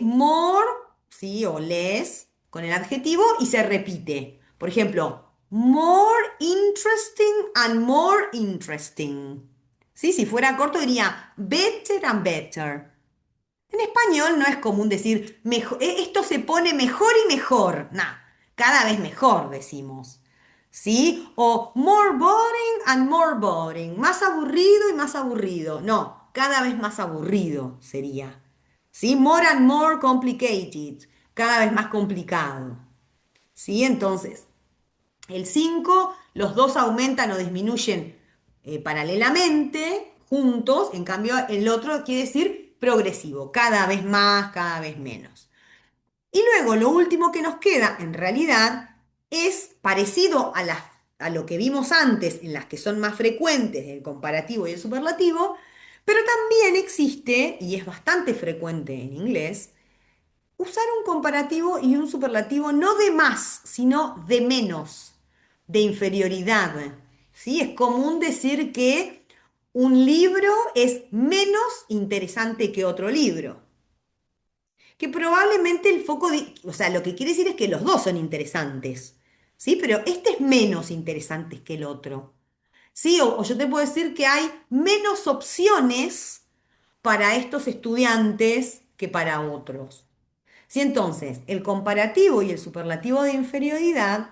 Speaker 1: more, ¿sí? O less con el adjetivo y se repite. Por ejemplo, more interesting and more interesting. ¿Sí? Si fuera corto diría better and better. En español no es común decir esto se pone mejor y mejor. No, cada vez mejor decimos. ¿Sí? O more boring and more boring. Más aburrido y más aburrido. No, cada vez más aburrido sería. ¿Sí? More and more complicated. Cada vez más complicado. ¿Sí? Entonces, el 5 los dos aumentan o disminuyen paralelamente, juntos. En cambio, el otro quiere decir progresivo, cada vez más, cada vez menos. Y luego lo último que nos queda, en realidad, es parecido a lo que vimos antes, en las que son más frecuentes, el comparativo y el superlativo, pero también existe, y es bastante frecuente en inglés, usar un comparativo y un superlativo no de más, sino de menos, de inferioridad. ¿Sí? Es común decir que un libro es menos interesante que otro libro. Que probablemente el foco, o sea, lo que quiere decir es que los dos son interesantes. ¿Sí? Pero este es menos interesante que el otro. ¿Sí? O yo te puedo decir que hay menos opciones para estos estudiantes que para otros. Si entonces el comparativo y el superlativo de inferioridad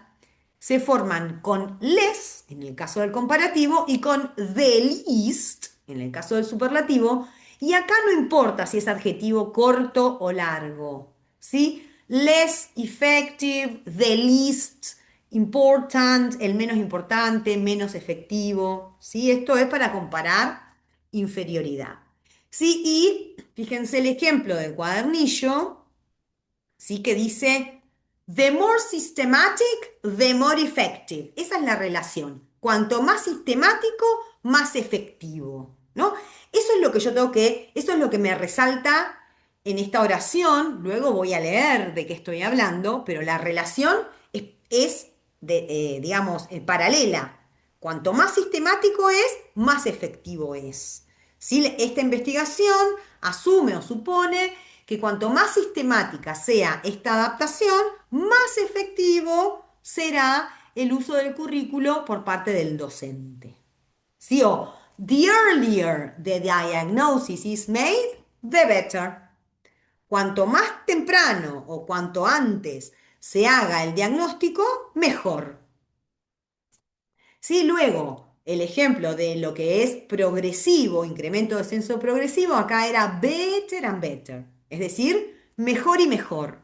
Speaker 1: se forman con less, en el caso del comparativo, y con the least, en el caso del superlativo, y acá no importa si es adjetivo corto o largo, ¿sí? Less effective, the least important, el menos importante, menos efectivo, ¿sí? Esto es para comparar inferioridad. Sí, y fíjense el ejemplo del cuadernillo. ¿Sí? Que dice, the more systematic, the more effective. Esa es la relación. Cuanto más sistemático, más efectivo, ¿no? Eso es lo que yo tengo que, eso es lo que me resalta en esta oración. Luego voy a leer de qué estoy hablando, pero la relación es digamos, paralela. Cuanto más sistemático es, más efectivo es. ¿Sí? Esta investigación asume o supone que cuanto más sistemática sea esta adaptación, más efectivo será el uso del currículo por parte del docente. ¿Sí? O the earlier the diagnosis is made, the better. Cuanto más temprano o cuanto antes se haga el diagnóstico, mejor. Sí, luego, el ejemplo de lo que es progresivo, incremento de descenso progresivo, acá era better and better, es decir, mejor y mejor.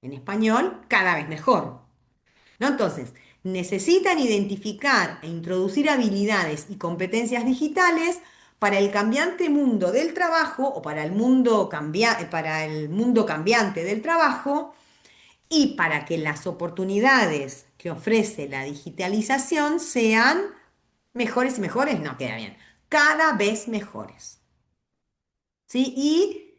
Speaker 1: En español, cada vez mejor. ¿No? Entonces, necesitan identificar e introducir habilidades y competencias digitales para el cambiante mundo del trabajo o para el mundo cambiante del trabajo y para que las oportunidades que ofrece la digitalización sean mejores y mejores, no queda bien, cada vez mejores. ¿Sí? Y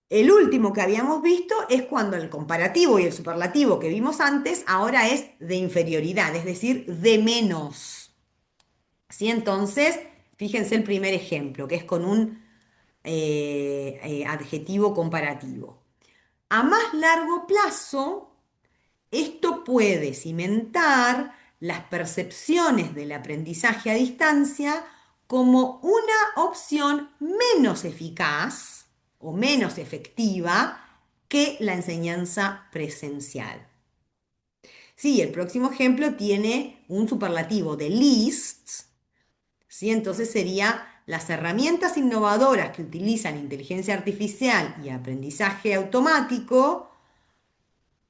Speaker 1: el último que habíamos visto es cuando el comparativo y el superlativo que vimos antes ahora es de inferioridad, es decir, de menos. ¿Sí? Entonces, fíjense el primer ejemplo, que es con un adjetivo comparativo. A más largo plazo, esto puede cimentar las percepciones del aprendizaje a distancia como una opción menos eficaz o menos efectiva que la enseñanza presencial. Sí, el próximo ejemplo tiene un superlativo de least, ¿sí? Entonces sería las herramientas innovadoras que utilizan inteligencia artificial y aprendizaje automático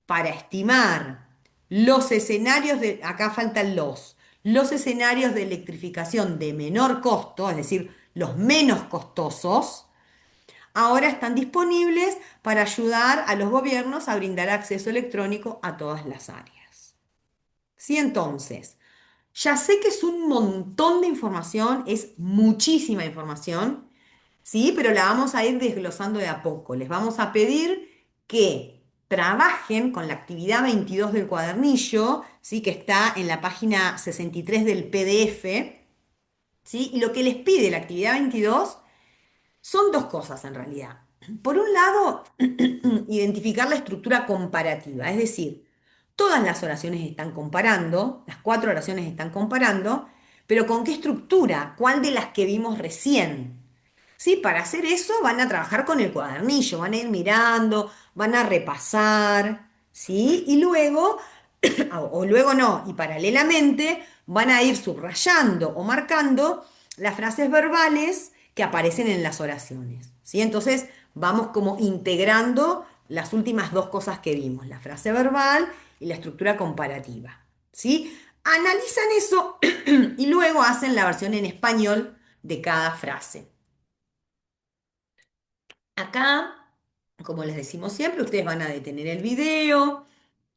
Speaker 1: para estimar los escenarios acá faltan los escenarios de electrificación de menor costo, es decir, los menos costosos, ahora están disponibles para ayudar a los gobiernos a brindar acceso electrónico a todas las áreas. Sí, entonces, ya sé que es un montón de información, es muchísima información, ¿sí? Pero la vamos a ir desglosando de a poco. Les vamos a pedir que trabajen con la actividad 22 del cuadernillo, ¿sí? Que está en la página 63 del PDF, ¿sí? Y lo que les pide la actividad 22 son dos cosas en realidad. Por un lado, identificar la estructura comparativa, es decir, todas las oraciones están comparando, las cuatro oraciones están comparando, pero ¿con qué estructura? ¿Cuál de las que vimos recién? Sí, para hacer eso van a trabajar con el cuadernillo, van a ir mirando, van a repasar, ¿sí? Y luego, o luego no, y paralelamente van a ir subrayando o marcando las frases verbales que aparecen en las oraciones, ¿sí? Entonces vamos como integrando las últimas dos cosas que vimos, la frase verbal y la estructura comparativa, ¿sí? Analizan eso y luego hacen la versión en español de cada frase. Acá, como les decimos siempre, ustedes van a detener el video,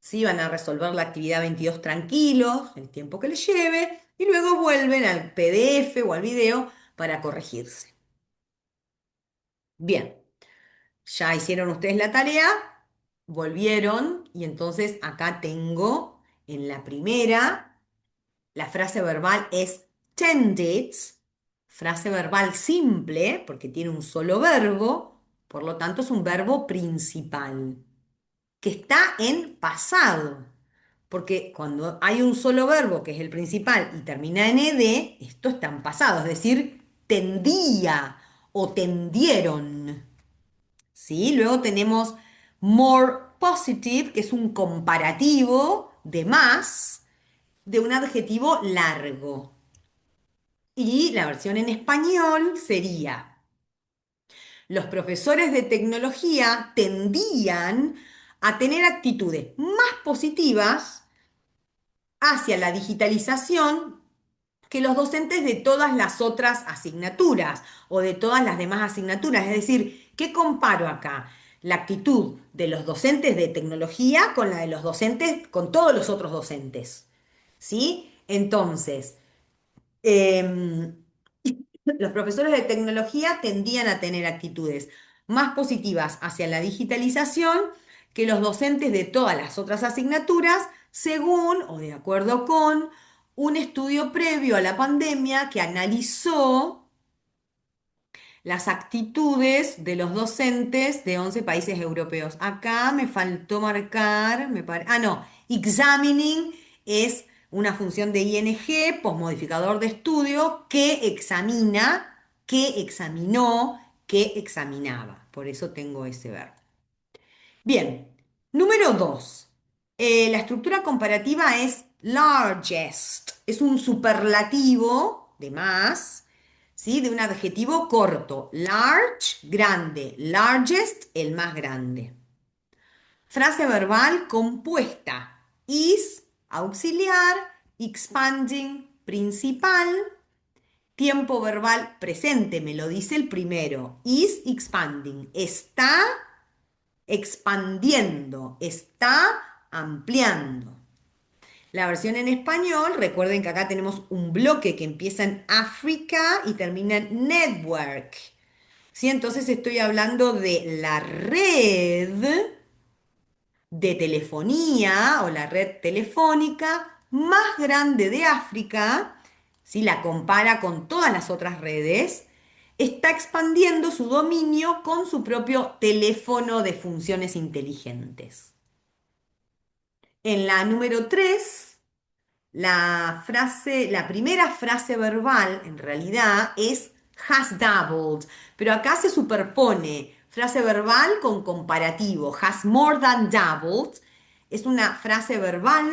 Speaker 1: ¿sí? Van a resolver la actividad 22 tranquilos, el tiempo que les lleve, y luego vuelven al PDF o al video para corregirse. Bien, ya hicieron ustedes la tarea, volvieron, y entonces acá tengo en la primera, la frase verbal es tended, frase verbal simple, porque tiene un solo verbo, por lo tanto es un verbo principal, que está en pasado. Porque cuando hay un solo verbo, que es el principal, y termina en ed, esto está en pasado, es decir, tendía o tendieron. ¿Sí? Luego tenemos more positive, que es un comparativo de más de un adjetivo largo. Y la versión en español sería: los profesores de tecnología tendían a tener actitudes más positivas hacia la digitalización que los docentes de todas las otras asignaturas o de todas las demás asignaturas. Es decir, ¿qué comparo acá? La actitud de los docentes de tecnología con la de los docentes, con todos los otros docentes. ¿Sí? Entonces, em, los profesores de tecnología tendían a tener actitudes más positivas hacia la digitalización que los docentes de todas las otras asignaturas, según o de acuerdo con un estudio previo a la pandemia que analizó las actitudes de los docentes de 11 países europeos. Acá me faltó marcar, no, examining es una función de ing, posmodificador de estudio, que examina, que examinó, que examinaba. Por eso tengo ese verbo. Bien, número 2. La estructura comparativa es largest. Es un superlativo de más, ¿sí? De un adjetivo corto. Large, grande. Largest, el más grande. Frase verbal compuesta. Is, auxiliar. Expanding, principal. Tiempo verbal presente, me lo dice el primero. Is expanding. Está expandiendo, está ampliando. La versión en español, recuerden que acá tenemos un bloque que empieza en África y termina en network. ¿Sí? Entonces estoy hablando de la red de telefonía o la red telefónica más grande de África. Si la compara con todas las otras redes, está expandiendo su dominio con su propio teléfono de funciones inteligentes. En la número 3, la primera frase verbal en realidad es has doubled, pero acá se superpone frase verbal con comparativo. Has more than doubled es una frase verbal,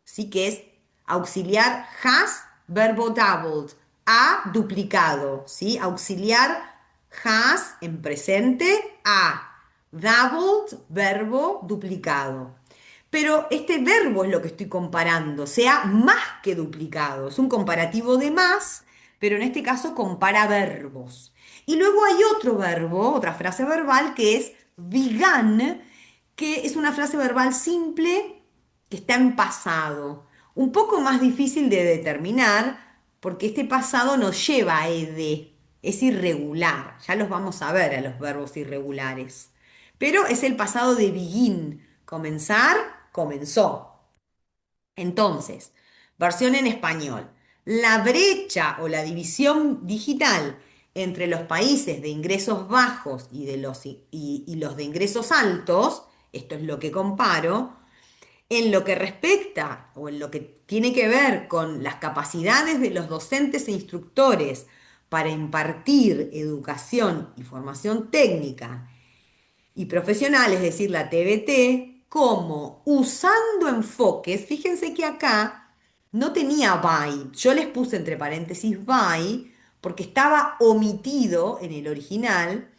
Speaker 1: sí, que es auxiliar has, verbo doubled, ha duplicado, ¿sí? Auxiliar has en presente, ha doubled, verbo duplicado. Pero este verbo es lo que estoy comparando, sea más que duplicado. Es un comparativo de más, pero en este caso compara verbos. Y luego hay otro verbo, otra frase verbal, que es began, que es una frase verbal simple que está en pasado. Un poco más difícil de determinar porque este pasado nos lleva a ed, es irregular. Ya los vamos a ver a los verbos irregulares. Pero es el pasado de begin, comenzar, comenzó. Entonces, versión en español. La brecha o la división digital entre los países de ingresos bajos y los de ingresos altos, esto es lo que comparo, en lo que respecta o en lo que tiene que ver con las capacidades de los docentes e instructores para impartir educación y formación técnica y profesional, es decir, la TBT, como usando enfoques, fíjense que acá no tenía by, yo les puse entre paréntesis by porque estaba omitido en el original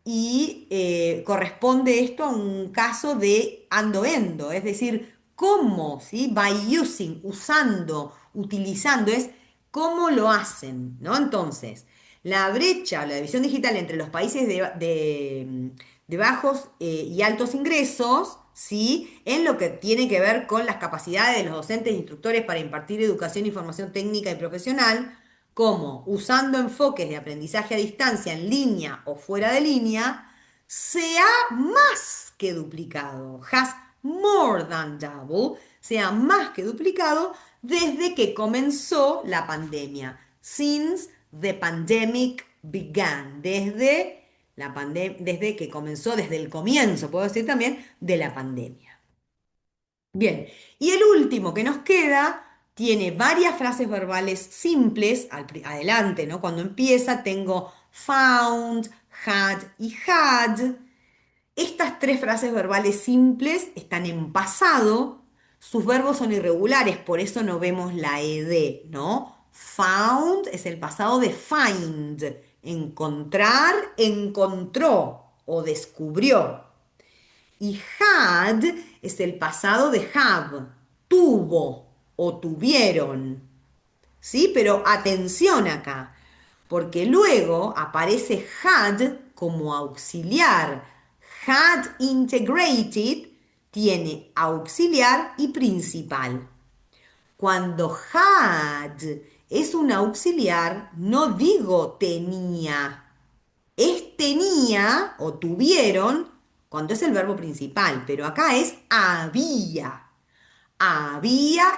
Speaker 1: y corresponde esto a un caso de ando-endo, es decir, cómo, ¿sí? By using, usando, utilizando, es cómo lo hacen, ¿no? Entonces, la brecha, la división digital entre los países de bajos y altos ingresos, ¿sí? En lo que tiene que ver con las capacidades de los docentes e instructores para impartir educación y formación técnica y profesional, como usando enfoques de aprendizaje a distancia, en línea o fuera de línea, se ha más que duplicado, has more than double, se ha más que duplicado desde que comenzó la pandemia, since the pandemic began, desde que comenzó, desde el comienzo, puedo decir también, de la pandemia. Bien, y el último que nos queda tiene varias frases verbales simples, adelante, ¿no? Cuando empieza tengo found, had y had. Estas tres frases verbales simples están en pasado, sus verbos son irregulares, por eso no vemos la ed, ¿no? Found es el pasado de find, encontrar, encontró o descubrió. Y had es el pasado de have, tuvo o tuvieron. ¿Sí? Pero atención acá, porque luego aparece had como auxiliar. Had integrated tiene auxiliar y principal. Cuando had es un auxiliar, no digo tenía, es tenía o tuvieron cuando es el verbo principal, pero acá es había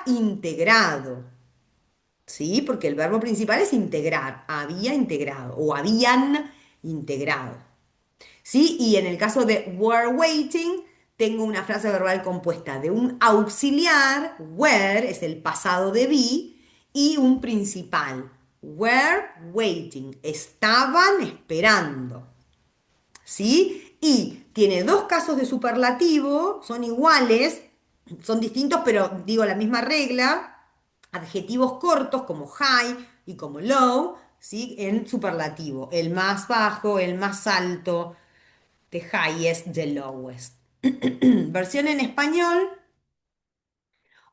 Speaker 1: integrado. ¿Sí? Porque el verbo principal es integrar, había integrado o habían integrado. ¿Sí? Y en el caso de were waiting, tengo una frase verbal compuesta de un auxiliar, were es el pasado de be, y un principal, were waiting, estaban esperando. ¿Sí? Y tiene dos casos de superlativo, son iguales, son distintos, pero digo la misma regla. Adjetivos cortos como high y como low, ¿sí? En superlativo. El más bajo, el más alto, the highest, the lowest. Versión en español.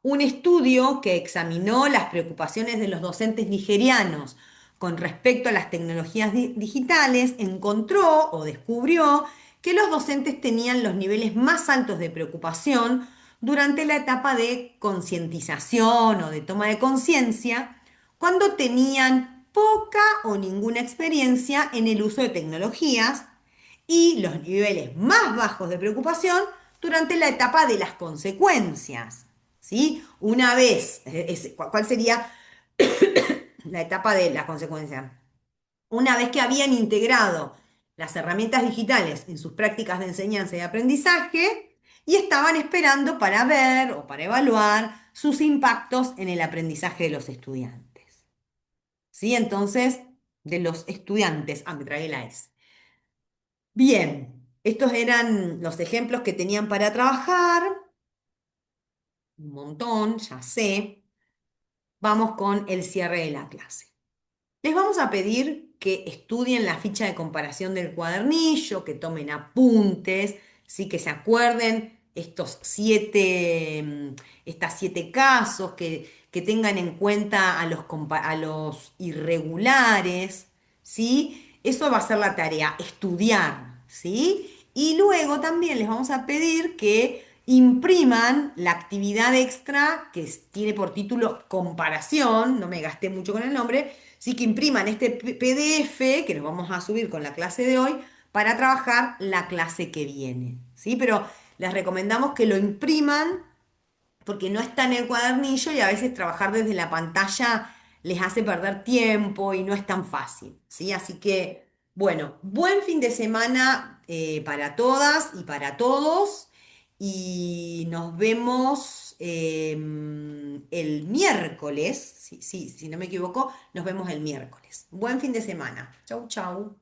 Speaker 1: Un estudio que examinó las preocupaciones de los docentes nigerianos con respecto a las tecnologías digitales encontró o descubrió que los docentes tenían los niveles más altos de preocupación durante la etapa de concientización o de toma de conciencia, cuando tenían poca o ninguna experiencia en el uso de tecnologías, y los niveles más bajos de preocupación durante la etapa de las consecuencias. ¿Sí? Una vez, ¿cuál sería la etapa de las consecuencias? Una vez que habían integrado las herramientas digitales en sus prácticas de enseñanza y aprendizaje y estaban esperando para ver o para evaluar sus impactos en el aprendizaje de los estudiantes. ¿Sí? Entonces, de los estudiantes, me tragué la S. Bien, estos eran los ejemplos que tenían para trabajar. Un montón, ya sé. Vamos con el cierre de la clase. Les vamos a pedir que estudien la ficha de comparación del cuadernillo, que tomen apuntes, ¿sí? Que se acuerden estas 7 casos, que tengan en cuenta a los irregulares, ¿sí? Eso va a ser la tarea, estudiar, ¿sí? Y luego también les vamos a pedir que impriman la actividad extra que tiene por título comparación, no me gasté mucho con el nombre, sí que impriman este PDF que nos vamos a subir con la clase de hoy para trabajar la clase que viene, ¿sí? Pero les recomendamos que lo impriman porque no está en el cuadernillo y a veces trabajar desde la pantalla les hace perder tiempo y no es tan fácil, ¿sí? Así que, bueno, buen fin de semana para todas y para todos y nos vemos el miércoles, sí, sí, si no me equivoco, nos vemos el miércoles. Buen fin de semana. Chau, chau.